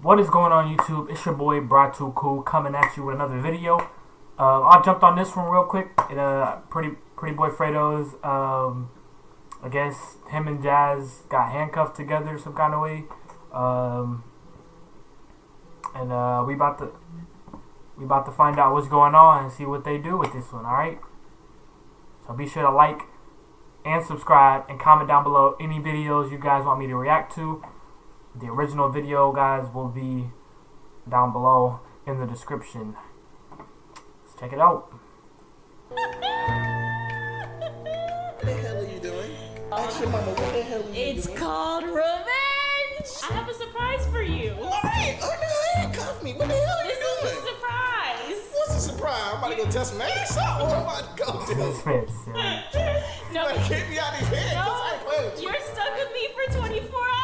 What is going on YouTube? It's your boy Bra Too Cool coming at you with another video. I jumped on this one real quick. Pretty boy Fredo's. I guess him and Jazz got handcuffed together some kind of way. We about to find out what's going on and see what they do with this one. All right. So be sure to like and subscribe and comment down below any videos you guys want me to react to. The original video, guys, will be down below in the description. Let's check it out. What the hell are you doing? Ask your mama, what the hell are you doing? It's called revenge! I have a surprise for you. Alright, handcuff me. What the hell are you doing? This is a surprise. What's a surprise? I'm about to go test some ass out. What am I about to go do? This fits. No, You better get me out of these hands. no, I ain't playing with you. you're stuck with me for 24 hours.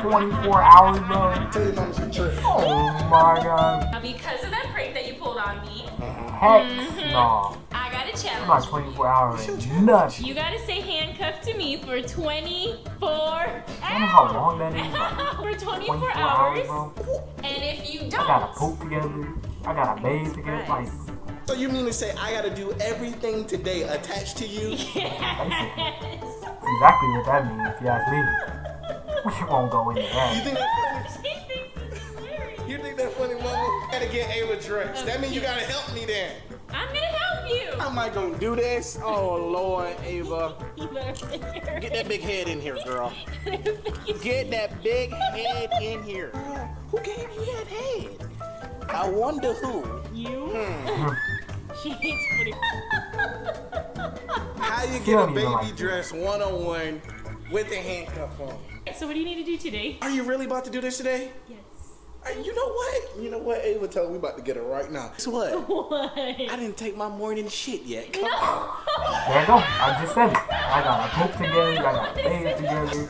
24 hours, bro. Tell your mama some trick. Oh my god. Now, because of that prank that you pulled on me, Heck no. I got a About challenge. 24 hours. Nuts. You gotta stay handcuffed to me for 24 hours. You know how long that is? For 24 24 hours. bro. And if you I gotta don't, poop together. I gotta bathe together. Like, So you mean to say I gotta do everything today attached to you? basically. Exactly what that means, if you ask me. We won't go into You that. think that's funny? she thinks it's hilarious. You think that's funny, mama? Gotta get Ava dressed. That means you gotta help me then. I'm gonna help you. How am I gonna do this? Oh Lord, Ava. You better figure Get that big head in here, girl. Get that big head in here. Who gave you that head? I wonder who. You? She hates putting. How you She get a don't even baby like this. dress 101 with a handcuff on? So what do you need to do today? Are you really about to do this today? Yes. You know what? You know what? Ava told me we about to get it right now. Guess what? What? I didn't take my morning shit yet. Come No. on. There you go. I just said it. I gotta poop together. I gotta bathe together.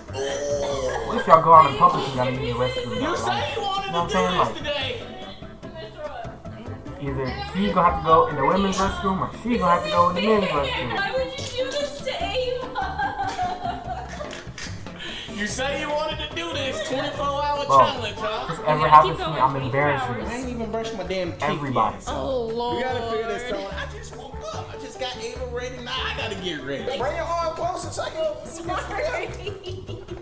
What if y'all go out in public and gotta use the restroom? You Like, say you wanted you know what to do I'm saying? this Like, today. either he gonna have to go in the women's restroom or she gonna have to go in the men's restroom. Why would you do this to Ava? You say you wanted to do this 24-hour Bro, challenge, huh? if this ever gotta happens keep to me, going I'm 24 embarrassing hours. I ain't even brushed my damn teeth everybody. yet. Oh Lord. We gotta figure this out. I just woke up. I just got Ava ready. Now I gotta get ready. Bring your arm closer so I can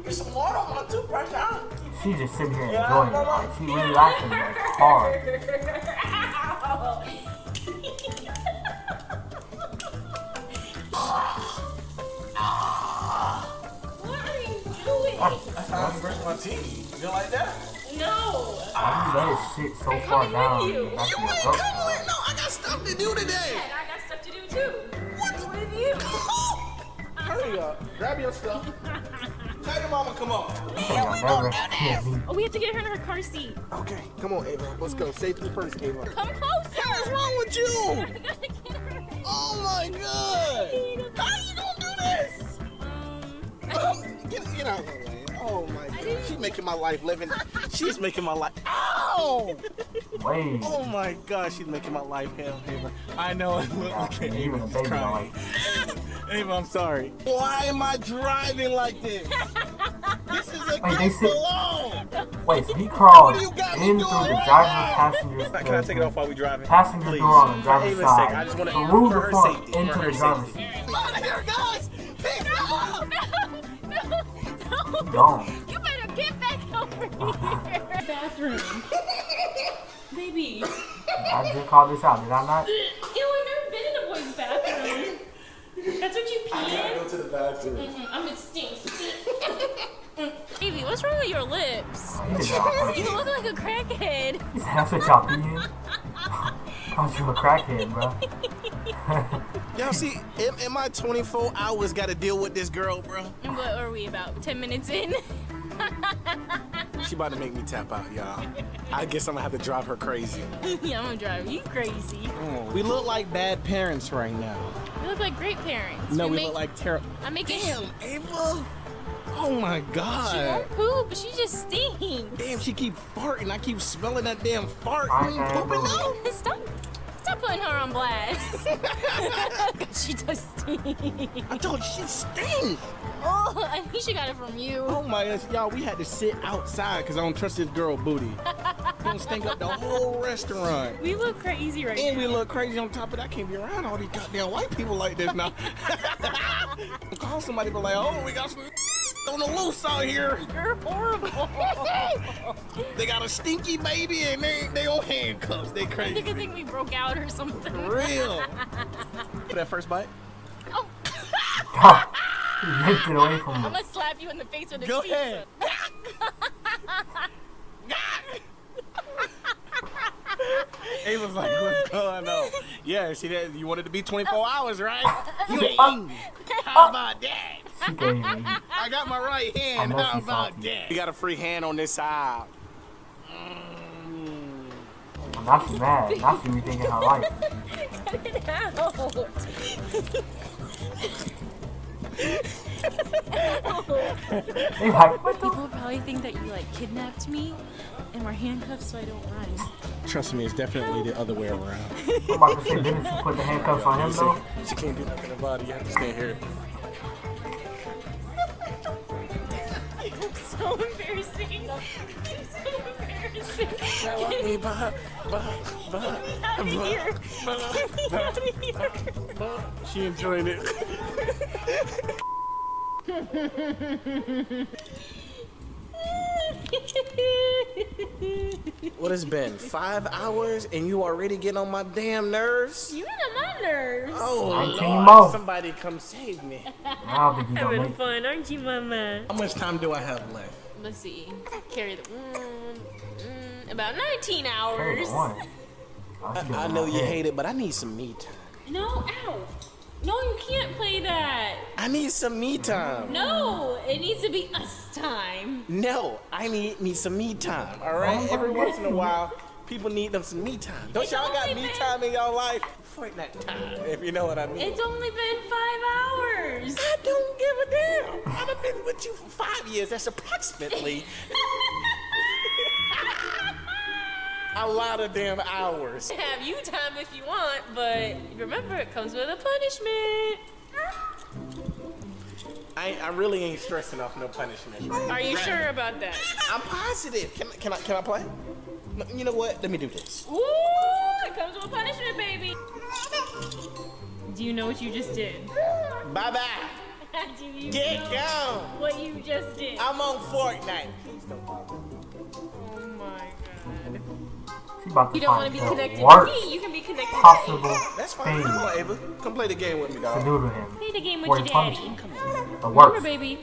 get some water on my toothbrush, huh? She just sitting here enjoying it. Like, she really laughing like hard. What are you doing? That's how I brush my teeth. You like that? No. Why do you let it sit so far coming with down? you. Back You to your ain't throat? coming with? No, I got stuff to do today. And I got stuff to do too. What's with you? Hurry up. Grab your stuff. Tell your mama, come on. Y'all never hit me. Oh, we have to get her in her car seat. Okay, come on, Ava. Let's go. Safety first, Ava. Come closer. What's wrong with you? I gotta get her. Oh my God! How you gonna do this? Get out of the way. Oh my God. She's making my life living. She's making my life. Ow! Wait. Oh my God, she's making my life hell, Ava. I know. Okay, Even a Ava's baby don't crying. like Ava, I'm sorry. Why am I driving like this? This is Wait, they against sit- the law. Wait, so he crawled What do you got me in doing through the right driver's now? passenger Can I take it off while we driving? passenger Please. door on the For driver's Ava's sake, side. I just want to through for the her front safety. into For the her driver's safety. seat. Come out of here, guys. Peace out. Gone. You better get back over here. Bathroom. Baby. I just called this out, did I not? Ew, I've never been in a boy's bathroom. That's what you pee in? Go to the bathroom. I mean, it stinks. Baby, what's wrong with your lips? He did not. You look like a crackhead. He said, that's what y'all be in? Called you a crackhead, bro. Y'all see, in my 24 hours, got to deal with this girl, bro. What are we about? 10 minutes in? She about to make me tap out, y'all. I guess I'm gonna have to drive her crazy. Yeah, I'm gonna drive you crazy. We look like bad parents right now. You look like great parents. No, You we make- look like terrible. I'm making Damn, Ava. Oh my She God. won't poop, but she just stinks. Damn, she keep farting. I keep smelling that damn fart. I You ain't can't pooping believe now? Stop. Stop putting her on blast. She does stink. I told you she stink. Oh, I think she got it from you. Oh my gosh, y'all, we had to sit outside because I don't trust this girl booty. Gonna stink up the whole restaurant. We look crazy right And now. we look crazy on top of that. I can't be around all these goddamn white people like this now. Call somebody be like, oh, we got some on the loose out here. You're horrible. They got a stinky baby and they on handcuffs. They I crazy. think we broke out or something. For real. That first bite? Oh, You yanked it away from I'm me. gonna slap you in the face with this Go pizza. ahead. Ava's like, what's going on? Yeah, see that? You wanted to be 24 hours, right? You ain't eating. How about that? She gave me. I got my right hand. I know How she's about salty. that? You got a free hand on this side. Now she mad. Now she rethinking her life. Cut it out. They like, what the? People probably think that you like kidnapped me and we're handcuffed so I don't run. Trust me, it's definitely the other way around. I'm about to say, didn't you put the handcuffs on him though? She can't do nothing about it. You have to stay here. It's so embarrassing. It's so embarrassing. Hey, Bob. Get out of here. Get out of here. She enjoying it. What has been 5 hours and you already get on my damn nerves? You get on my nerves. Oh 19 Lord, more. somebody come save me. I don't think you gonna Having make it. fun, aren't you, Mama? How much time do I have left? Let's see. Carry the about 19 Carry hours. the one. Oh, she I doing know my you head. hate it, but I need some me time. No, ow. No, you can't play that. I need some me time. No, it needs to be us time. No, I need me some me time, all right? Every once in a while, people need them some me time. Don't It's y'all got only me been- time in y'all life? Fortnite time, if you know what I mean. It's only been 5 hours. I don't give a damn. I've been with you for 5 years. That's approximately a lot of damn hours. Have you time if you want, but remember it comes with a punishment. I really ain't stressing off no punishment. Are you sure about that? I'm positive. Can I play? No, you know what? Let me do this. Ooh, it comes with a punishment, baby. Do you know what you just did? Bye bye. Do you Get know gone. what you just did? I'm on Fortnite. Please don't bother. Oh my god. She about to You don't want to find be the connected to worst me. You can be connected to possible me. That's fine. thing Come on, Ava. Come play the game with me, to dog. do to him. Play the game For with your his daddy. punishment. Come on. The Remember, worst. baby.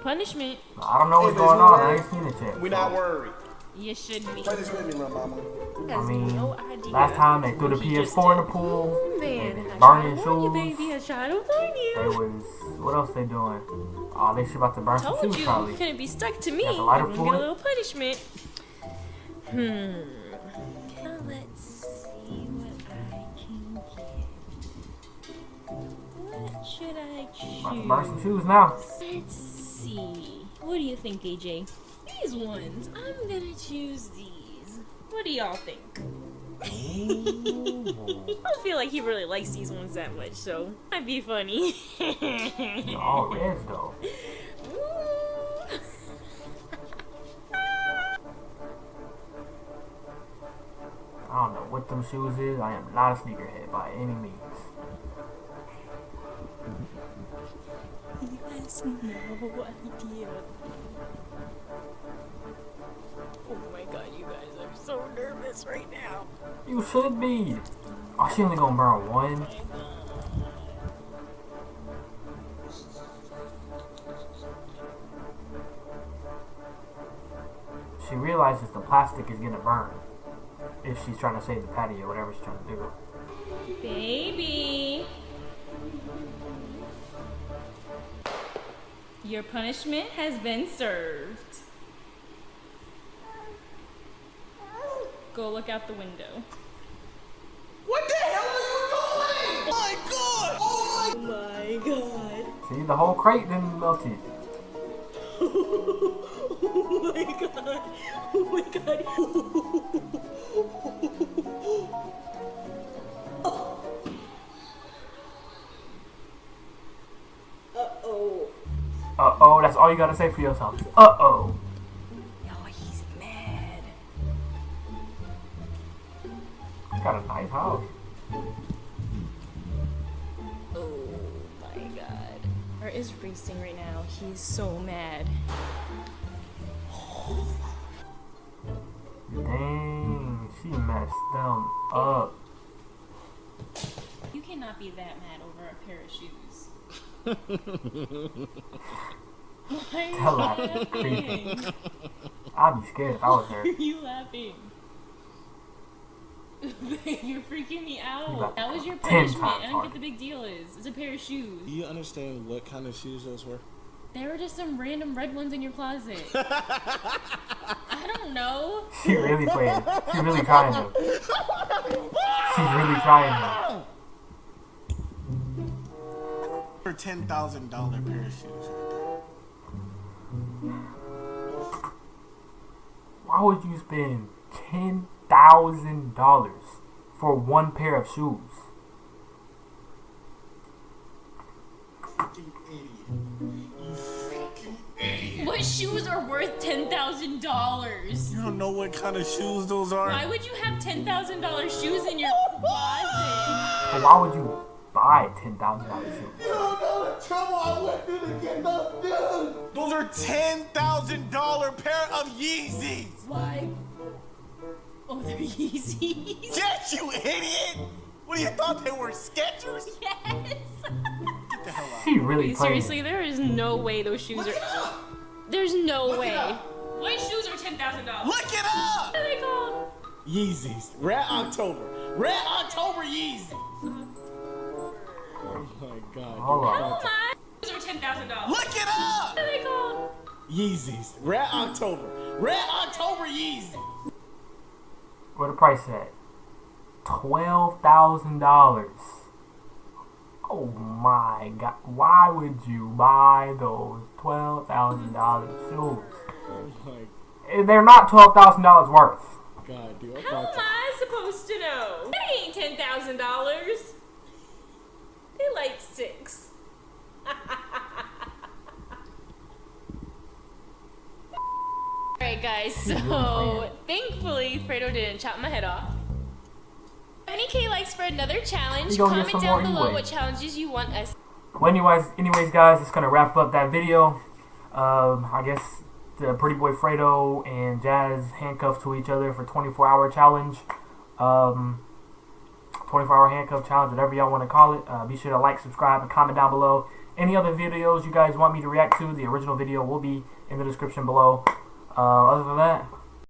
Punishment. I don't know what's Hey, going there's on. no I ain't seen it yet. We so, not worried. You should be. Play this with me, little mama. I mean, no idea. last time they threw the what you just PS4 in the did. pool. Man, They I burning tried to warn you, shoes. baby. I tried to warn They you. was, what else they doing? Oh, they should about to burn some Told shoes you, probably. you couldn't be stuck to me. Got the You're lighter gonna get fluid? a little punishment. Now let's see what I can get. What should I About to burn some choose? shoes now. Let's see. What do you think, AJ? These ones. I'm gonna choose these. What do y'all think? I don't feel like he really likes these ones that much, so might be funny. All reds though. I don't know what them shoes is. I am not a sneakerhead by any means. He has no idea. Oh my god, you guys are so nervous right now. You should be. Oh, she only gonna burn one. She realizes the plastic is gonna burn if she's trying to save the patio, whatever she's trying to do. Baby. Your punishment has been served. Go look out the window. What the hell are you doing? Oh my god! Oh My god. See, the whole crate didn't melt it. Oh my god. Oh my god. you gotta say for yourself. Uh-oh. Yo, he's mad. Got a nice house. Oh my god. Or is racing right now. He's so mad. Dang, she messed them up. You cannot be that mad over a pair of shoes. Why Tell are her. you laughing? I'd be scared if I was her. Why are you laughing? You're freaking me out. That was your 10 punishment. times I don't get the big deal is. It's a pair of shoes. Do you understand what kind of shoes those were? There were just some random red ones in your closet. I don't know. She really playing. She really trying him. She's really trying him. For $10,000 pair of shoes right there. Why would you spend $10,000 for one pair of shoes? Fucking idiot. You freaking idiot. What shoes are worth $10,000? You don't know what kind of shoes those are? Why would you have $10,000 shoes in your closet? But why would you buy $10,000 shoes? You don't know the trouble I went through to get those shoes. Those are $10,000 pair of Yeezys. Why? Oh, they're Yeezys. Yes, you idiot! What do you thought they were Skechers? Yes. Get the hell out. She really Wait, playing. seriously, there is no way those shoes are. There's no way. What shoes are $10,000? Look it up! What are they called? Yeezys. Red October. Red October Yeezys. Oh my god. Hold on. How much? Shoes are $10,000. Look it up! What are they called? Yeezys. Red October. Red October Yeezys. Where the price at? $12,000. Oh my god. Why would you buy those $12,000 shoes? Oh my And they're not $12,000 worth. god, dude. I'm How about am to... I supposed to know? That ain't $10,000. They like 6. Alright guys, so thankfully Fredo didn't chop my head off. If any K likes for another challenge, We gonna get comment some down more below anyway. what challenges you want us. Well, anyways, guys, it's gonna wrap up that video. I guess the pretty boy Fredo and Jazz handcuffed to each other for 24-hour challenge. 24-hour handcuff challenge, whatever y'all want to call it. Be sure to like, subscribe, and comment down below. Any other videos you guys want me to react to, the original video will be in the description below. Other than that,